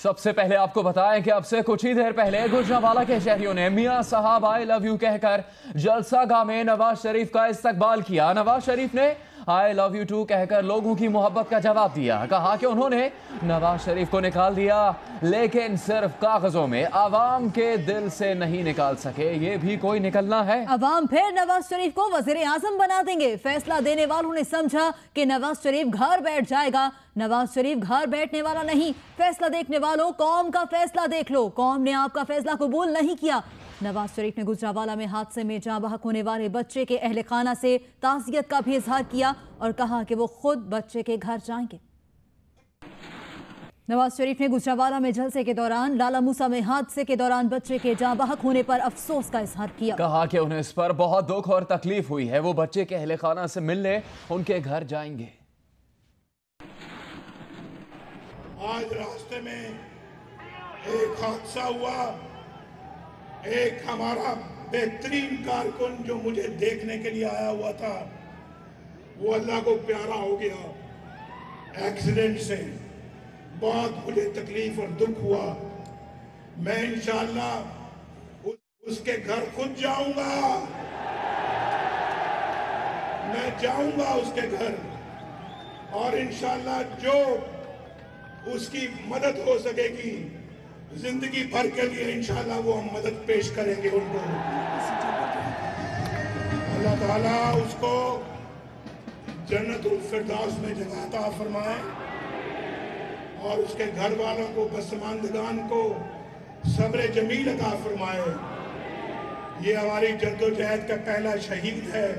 सबसे पहले आपको बताएं कि अब से कुछ ही देर पहले गुजरांवाला के शहरियों ने मियां साहब आई लव यू कहकर जलसागाह में नवाज शरीफ का इस्तकबाल किया। नवाज शरीफ ने आई लव यू टू कहकर लोगों की मोहब्बत का जवाब दिया। कहा कि उन्होंने नवाज शरीफ को निकाल दिया, लेकिन सिर्फ कागजों में, आवाम के दिल से नहीं निकाल सके। ये भी कोई निकलना है। अवाम फिर नवाज शरीफ को वजीर आजम बना देंगे। फैसला देने वालों ने समझा कि नवाज शरीफ घर बैठ जाएगा। नवाज शरीफ घर बैठने वाला नहीं। फैसला देखने वालों, कौम का फैसला देख लो। कौम ने आपका फैसला कबूल नहीं किया। नवाज शरीफ ने गुजरांवाला में हादसे में जाँ बहक होने वाले बच्चे के अहले खाना से ताज़ियत का भी इजहार किया और कहा कि वो खुद बच्चे के घर जाएंगे। नवाज शरीफ ने गुजरांवाला में जलसे के दौरान लाला मूसा में हादसे के दौरान बच्चे के जाँ बहक होने पर अफसोस का इजहार किया। कहा कि उन्हें इस पर बहुत दुख और तकलीफ हुई है। वो बच्चे के अहले खाना से मिलने उनके घर जाएंगे। आज रास्ते में एक हादसा हुआ। एक हमारा बेहतरीन कारकुन जो मुझे देखने के लिए आया हुआ था, वो अल्लाह को प्यारा हो गया एक्सीडेंट से। बहुत मुझे तकलीफ और दुख हुआ। मैं इंशाअल्लाह उसके घर खुद जाऊंगा। मैं जाऊंगा उसके घर और इंशाअल्लाह जो उसकी मदद हो सकेगी जिंदगी भर के लिए इंशाअल्लाह वो हम मदद पेश करेंगे उनको। अल्लाह ताला उसको जन्नतुल फिरदौस में जगह अता फरमाए और उसके घर वालों को, पसमानदगान को सब्र जमील अता फरमाए। ये हमारी जद्दोजहद का पहला शहीद है।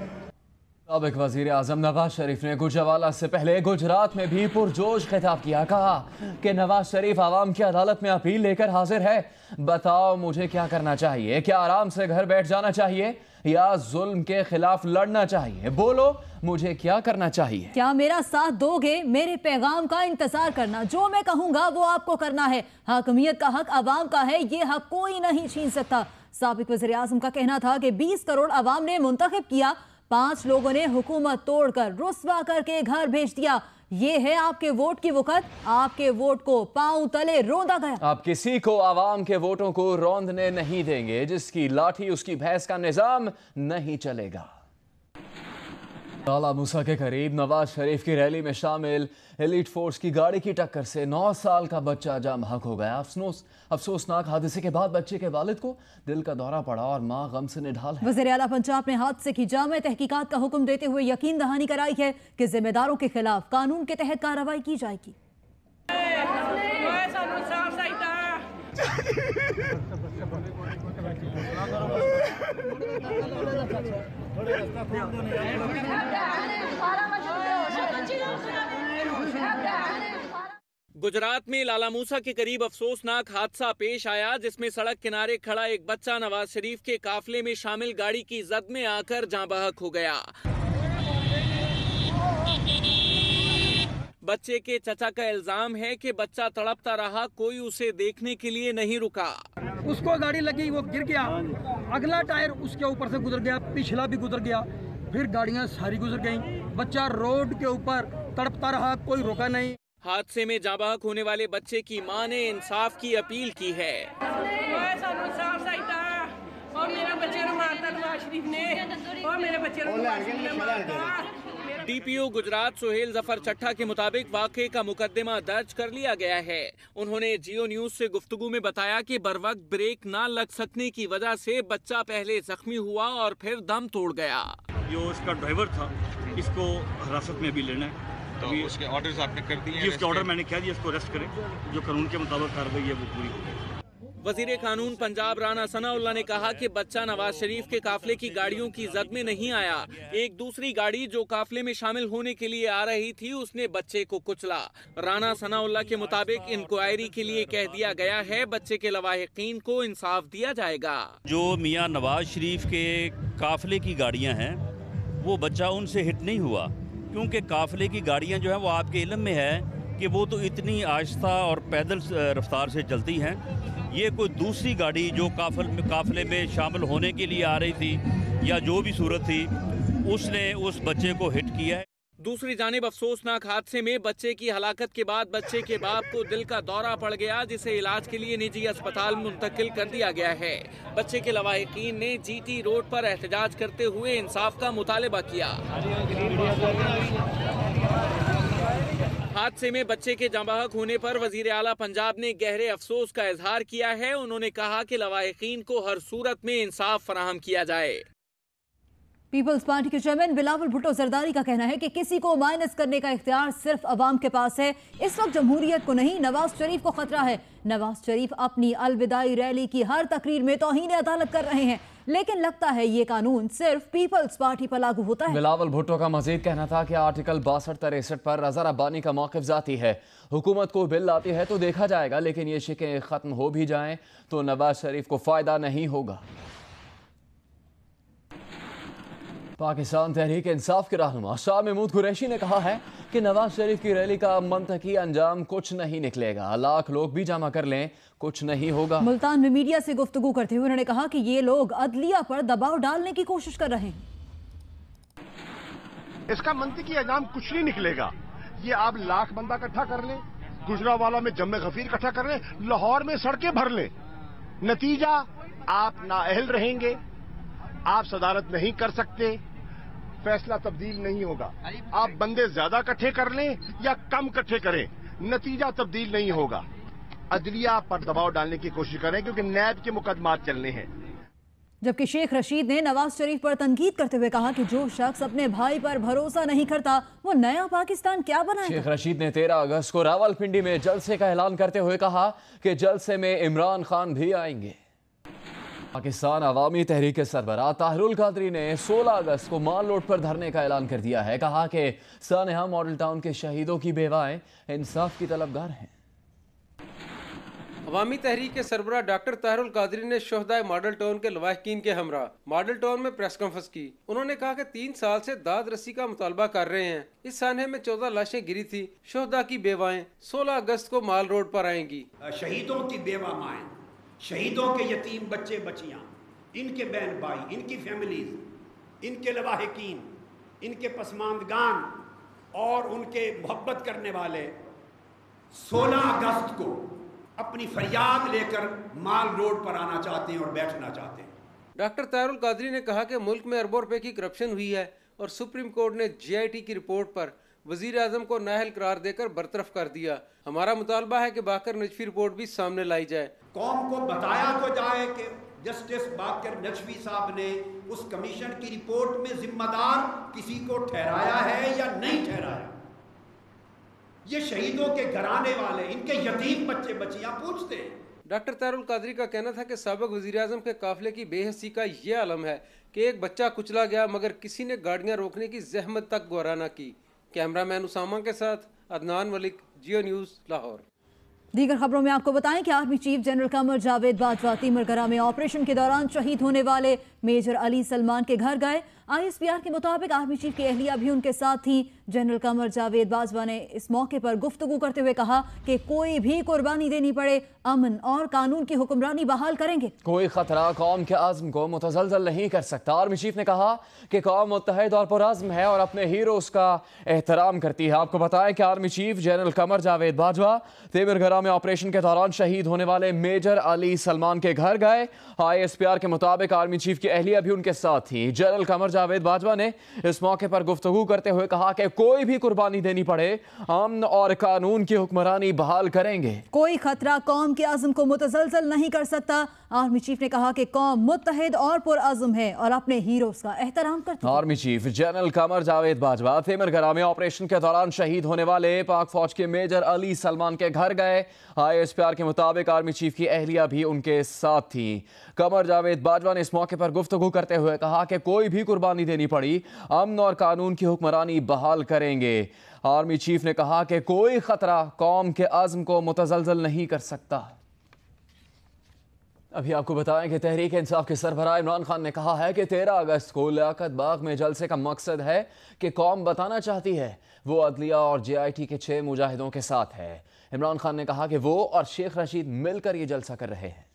साबिक वजीर आजम नवाज शरीफ ने गुजरांवाला से पहले गुजरात में भी पुरजोश खिताब किया। कहा कि नवाज शरीफ आवाम की अदालत में अपील लेकर हाजिर है। बताओ मुझे क्या करना चाहिए? क्या आराम से घर बैठ जाना चाहिए या जुल्म के खिलाफ लड़ना चाहिए? बोलो मुझे क्या करना चाहिए? क्या मेरा साथ दोगे? मेरे पैगाम का इंतजार करना। जो मैं कहूंगा वो आपको करना है। हाकमियत का हक अवाम का है, ये हक कोई नहीं छीन सकता। साबिक वजीर आजम का कहना था कि 20 करोड़ अवाम ने मुंतखब किया, 5 लोगों ने हुकूमत तोड़कर रुस्वा करके घर भेज दिया। ये है आपके वोट की वक़्त। आपके वोट को पांव तले रौंदा गया। आप किसी को आवाम के वोटों को रौंदने नहीं देंगे। जिसकी लाठी उसकी भैंस का निजाम नहीं चलेगा। लाला मूसा के करीब नवाज शरीफ की रैली में शामिल एलीट फोर्स की गाड़ी की टक्कर से 9 साल का बच्चा जाँ बहक हो गया। अफसोसनाक हादसे के बाद बच्चे के वालिद को दिल का दौरा पड़ा और मां गम से निढाल है। वज़ीर आला पंजाब ने हादसे की जामे तहकीकात का हुक्म देते हुए यकीन दहानी कराई है कि जिम्मेदारों के खिलाफ कानून के तहत कार्रवाई की जाएगी। गुजरात में लाला मूसा के करीब अफसोसनाक हादसा पेश आया, जिसमें सड़क किनारे खड़ा एक बच्चा नवाज शरीफ के काफिले में शामिल गाड़ी की जद में आकर जाँ बहक हो गया। बच्चे के चचा का इल्जाम है कि बच्चा तड़पता रहा, कोई उसे देखने के लिए नहीं रुका। उसको गाड़ी लगी, वो गिर गया, अगला टायर उसके ऊपर से गुजर गया, पिछला भी गुजर गया, फिर गाड़ियां सारी गुजर गईं। बच्चा रोड के ऊपर तड़पता रहा, कोई रुका नहीं। हादसे में जाँ बहक होने वाले बच्चे की मां ने इंसाफ की अपील की है। डीपीओ गुजरात सोहेल जफर चट्टा के मुताबिक वाक़े का मुकदमा दर्ज कर लिया गया है। उन्होंने जियो न्यूज से गुफ्तगू में बताया कि बरवक्त ब्रेक न लग सकने की वजह से बच्चा पहले जख्मी हुआ और फिर दम तोड़ गया। जो इसका ड्राइवर था, इसको हिरासत में भी लेना है। तो उसके ऑर्डर्स आपने कर दिए? जी, उसके ऑर्डर मैंने कह दिया, इसको अरेस्ट करें। जो कानून के मुताबिक कार्रवाई है वो पूरी होगी। वजीर कानून पंजाब राना सनाउल्लाह ने कहा कि बच्चा नवाज शरीफ के काफिले की गाड़ियों की जद में नहीं आया। एक दूसरी गाड़ी जो काफिले में शामिल होने के लिए आ रही थी, उसने बच्चे को कुचला। राना सनाउल्लाह के मुताबिक इंक्वायरी के लिए कह दिया गया है, बच्चे के लवाहिकीन को इंसाफ दिया जाएगा। जो मियां नवाज शरीफ के काफिले की गाड़ियां हैं, वो बच्चा उनसे हिट नहीं हुआ, क्योंकि काफिले की गाड़ियां जो है वो आपके इल्म में है कि वो तो इतनी आहिस्ता और पैदल रफ्तार से चलती हैं। ये कोई दूसरी गाड़ी जो काफिले में शामिल होने के लिए आ रही थी या जो भी सूरत थी, उसने उस बच्चे को हिट किया है। दूसरी जानिब अफसोसनाक हादसे में बच्चे की हलाकत के बाद बच्चे के बाप को दिल का दौरा पड़ गया, जिसे इलाज के लिए निजी अस्पताल मुंतकिल कर दिया गया है। बच्चे के लवाहिकीन ने जीटी रोड पर एहतजाज करते हुए इंसाफ का मुतालबा किया। हादसे में बच्चे के जांबाहक होने पर वजीर आला पंजाब ने गहरे अफसोस का इजहार किया है। उन्होंने कहा कि लवाहिकीन को हर सूरत में इंसाफ फराहम किया जाए। पीपल्स पार्टी के चेयरमैन बिलावल भुट्टो जरदारी का कहना है कि किसी को माइनस करने का इख्तियार सिर्फ अवाम के पास है। इस वक्त जमहूरियत को नहीं, नवाज शरीफ को खतरा है। नवाज शरीफ अपनी अलविदाई रैली की हर तकरीर में तौहीन अदालत कर रहे हैं, लेकिन लगता है ये कानून सिर्फ पीपल्स पार्टी पर लागू होता है। बिलावल भुट्टो का मजीद कहना था कि आर्टिकल 62-63 पर रज़ा रब्बानी का मौक़िफ़ ज़ाती है। हुकूमत को बिल लाती है तो देखा जाएगा, लेकिन ये शिकें ख़त्म हो भी जाएं तो नवाज शरीफ को फ़ायदा नहीं होगा। पाकिस्तान तहरीक इंसाफ के रहनुमा शाह महमूद कुरैशी ने कहा है कि नवाज शरीफ की रैली का मंतकी अंजाम कुछ नहीं निकलेगा। लाख लोग भी जमा कर लें, कुछ नहीं होगा। मुल्तान में मीडिया से गुफ्तगू करते हुए उन्होंने कहा कि ये लोग अदलिया पर दबाव डालने की कोशिश कर रहे हैं। इसका मंतकी अंजाम कुछ नहीं निकलेगा। ये आप लाख बंदा इकट्ठा कर लें, गुजरावाला में जम्मे गफीर इकट्ठा कर लें, लाहौर में सड़कें भर लें, नतीजा आप नाअहल रहेंगे, आप सदारत नहीं कर सकते, फैसला तब्दील नहीं होगा। आप बंदे ज्यादा इकट्ठे कर लें या कम इकट्ठे करें, नतीजा तब्दील नहीं होगा। अदलिया पर दबाव डालने की कोशिश करें क्योंकि नैब के मुकदमात चलने हैं। जबकि शेख रशीद ने नवाज शरीफ पर तनकीद करते हुए कहा कि जो शख्स अपने भाई पर भरोसा नहीं करता वो नया पाकिस्तान क्या बनाएगा। शेख रशीद ने 13 अगस्त को रावलपिंडी में जलसे का ऐलान करते हुए कहा कि जलसे में इमरान खान भी आएंगे। पाकिस्तान अवामी तहरीक के सरबराह ताहिरुल कादरी ने 16 अगस्त को माल रोड पर धरने का ऐलान कर दिया है। कहा कि सानेहा मॉडल टाउन के शहीदों की बेवाएं इंसाफ की तलबगार हैं। अवामी तहरीक के सरबराह डॉक्टर ताहिरुल कादरी ने शोहदाए मॉडल टाउन के लवाहिकीन के हमरा मॉडल टाउन में प्रेस कॉन्फ्रेंस की। उन्होंने कहा कि 3 साल से दाद रसी का मुतालबा कर रहे हैं। इस सानहे में 14 लाशें गिरी थी। शोहदा की बेवाएं 16 अगस्त को माल रोड पर आएंगी। शहीदों की बेवा माएं, शहीदों के यतीम बच्चे बच्चियां, इनके बहन भाई, इनकी फैमिलीज, इनके लवाहिकीन, इनके पसमानदगान और उनके मोहब्बत करने वाले 16 अगस्त को अपनी फरियाद लेकर माल रोड पर आना चाहते हैं और बैठना चाहते हैं। डॉक्टर ताहिरुल कादरी ने कहा कि मुल्क में अरबों रुपए की करप्शन हुई है और सुप्रीम कोर्ट ने GIT की रिपोर्ट पर वजीर आजम को नाअहल करार देकर बरतरफ कर दिया। हमारा मुतालबा है कि बाकर नजफी रिपोर्ट भी सामने लाई जाए। कौम को बताया तो जाए कि जस्टिस बाकर नजफी साहब ने उस कमीशन की रिपोर्ट में जिम्मेदार किसी को ठहराया है या नहीं ठहराया। ये शहीदों के घराने वाले, इनके यतीम बच्चे बच्चियां पूछते हैं। डॉक्टर ताहिरुल कादरी का कहना था कि साबिक वजीर आजम के काफिले की बेहसी का ये आलम है कि एक बच्चा कुचला गया मगर किसी ने गाड़ियां रोकने की जहमत तक गौरा न की। कैमरामैन उसामा के साथ अदनान मलिक, जियो न्यूज़, लाहौर। दीगर खबरों में आपको बताएं कि army chief general Qamar Javed Bajwa Timergara में ऑपरेशन के दौरान शहीद होने वाले मेजर अली सलमान के घर गए। ISPR के मुताबिक आर्मी चीफ की अहलिया भी उनके साथ थी। जनरल कमर जावेद बाजवा ने इस मौके पर गुफ्तगू करते हुए कहा कि कोई भी कुर्बानी देनी पड़े, अमन और कानून की हुक्मरानी बहाल करेंगे। कोई खतरा कौम के आज़म को मुतज़लज़ल नहीं कर सकता। आर्मी चीफ ने कहा कि कौम मुत्तहिद और पुरअज़्म है और अपने हीरोज़ का एहतराम करती है। आपको बताएं कि army chief general Qamar Javed Bajwa Timergara में ऑपरेशन के दौरान शहीद होने वाले मेजर अली सलमान के घर गए। ISPR के मुताबिक आर्मी चीफ की अहलिया भी उनके साथ थी। जनरल कमर जावेद बाजवा ने इस मौके पर गुफ्तगू करते हुए कहा कि कोई भी कुर्बानी देनी पड़े, अमन और कानून की हुक्मरानी बहाल करेंगे। कोई खतरा कौम के आज़म को मुतज़लज़ल नहीं कर सकता। आर्मी चीफ ने कहा कि कौम मुत्तहिद और पुरअज़्म है और अपने हीरोज़ का एहतराम करती है। Army chief general Qamar Javed Bajwa Timergara में ऑपरेशन के दौरान शहीद होने वाले पाक फौज के मेजर अली सलमान के घर गए। ISPR के मुताबिक आर्मी चीफ की अहलिया भी उनके साथ थी। कमर जावेद बाजवा ने इस मौके पर गुफ्तगू करते हुए कहा कि कोई भी कुर्बानी देनी पड़ी, अमन और कानून की हुक्मरानी बहाल करेंगे। आर्मी चीफ ने कहा कि कोई खतरा कौम के आज़म को मुतज़लज़ल नहीं कर सकता। अभी आपको बताएं कि तहरीक इंसाफ के सरबराह इमरान खान ने कहा है कि 13 अगस्त को लियाकत बाग में जलसे का मकसद है कि कौम बताना चाहती है वो अदलिया और GIT के 6 मुजाहिदों के साथ है। इमरान खान ने कहा कि वो और शेख रशीद मिलकर ये जलसा कर रहे हैं।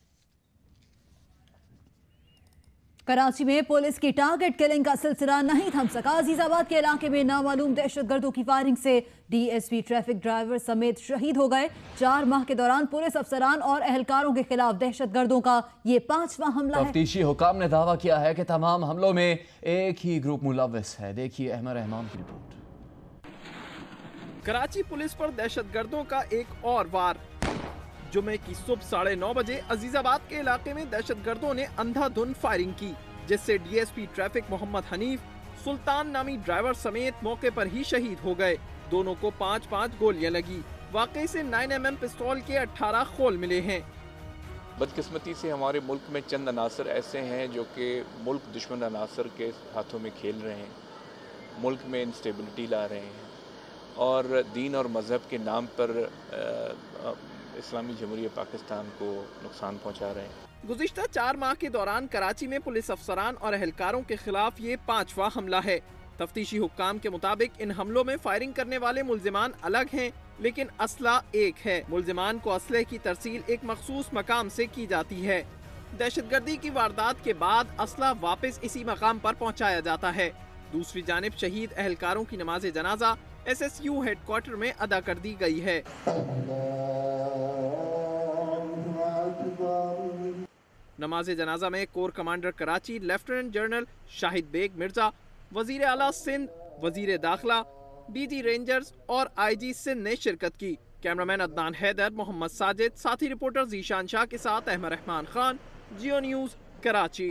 कराची में पुलिस की टारगेट किलिंग का सिलसिला नहीं थम सका। अजीजाबाद के इलाके में नामालूम दहशतगर्दों की फायरिंग से डीएसपी ट्रैफिक ड्राइवर समेत शहीद हो गए। 4 माह के दौरान पुलिस अफसरान और एहलकारों के खिलाफ दहशतगर्दों का ये 5वां हमला है। तफ्तीशी हुकाम ने दावा किया है कि तमाम हमलों में एक ही ग्रुप मुलव्विस है। देखिए अहमद रहमान की रिपोर्ट। कराची पुलिस पर दहशतगर्दों का एक और वार। जुमे की सुबह 9:30 बजे अजीजाबाद के इलाके में दहशतगर्दों ने अंधाधुंध फायरिंग की, जिससे डीएसपी ट्रैफिक मोहम्मद हनीफ सुल्तान नामी ड्राइवर समेत मौके पर ही शहीद हो गए। दोनों को 5-5 गोलियां लगी। वाकई से 9mm पिस्तौल के 18 खोल मिले हैं। बदकिस्मती से हमारे मुल्क में चंद अनासर ऐसे हैं जो कि मुल्क दुश्मन अनासर के हाथों में खेल रहे हैं, मुल्क में इंस्टेबिलिटी ला रहे हैं और दीन और मज़हब के नाम पर इस्लामी जमहूरियत पाकिस्तान को नुकसान पहुंचा रहे हैं। गुज़िश्ता 4 माह के दौरान कराची में पुलिस अफसरान और एहलकारों के खिलाफ ये 5वां हमला है। तफ्तीशी हुक्काम के मुताबिक इन हमलों में फायरिंग करने वाले मुल्जिमान अलग हैं, लेकिन असला एक है। मुल्जिमान को असले की तरसील एक मखसूस मकाम से की जाती है। दहशतगर्दी की वारदात के बाद असला वापस इसी मकाम पर पहुँचाया जाता है। दूसरी जानिब शहीद एहलकारों की नमाज जनाजा SSU हेडक्वार्टर में अदा कर दी गई है। नमाज जनाजा में corps commander Karachi lieutenant general Shahid Baig Mirza, वजीर आला सिंध, वजीर दाखिला, BG रेंजर्स और IG सिंध ने शिरकत की। कैमरामैन अदनान हैदर, मोहम्मद साजिद, साथी रिपोर्टर जीशान शाह के साथ अहमद रहमान खान, जियो न्यूज़, कराची।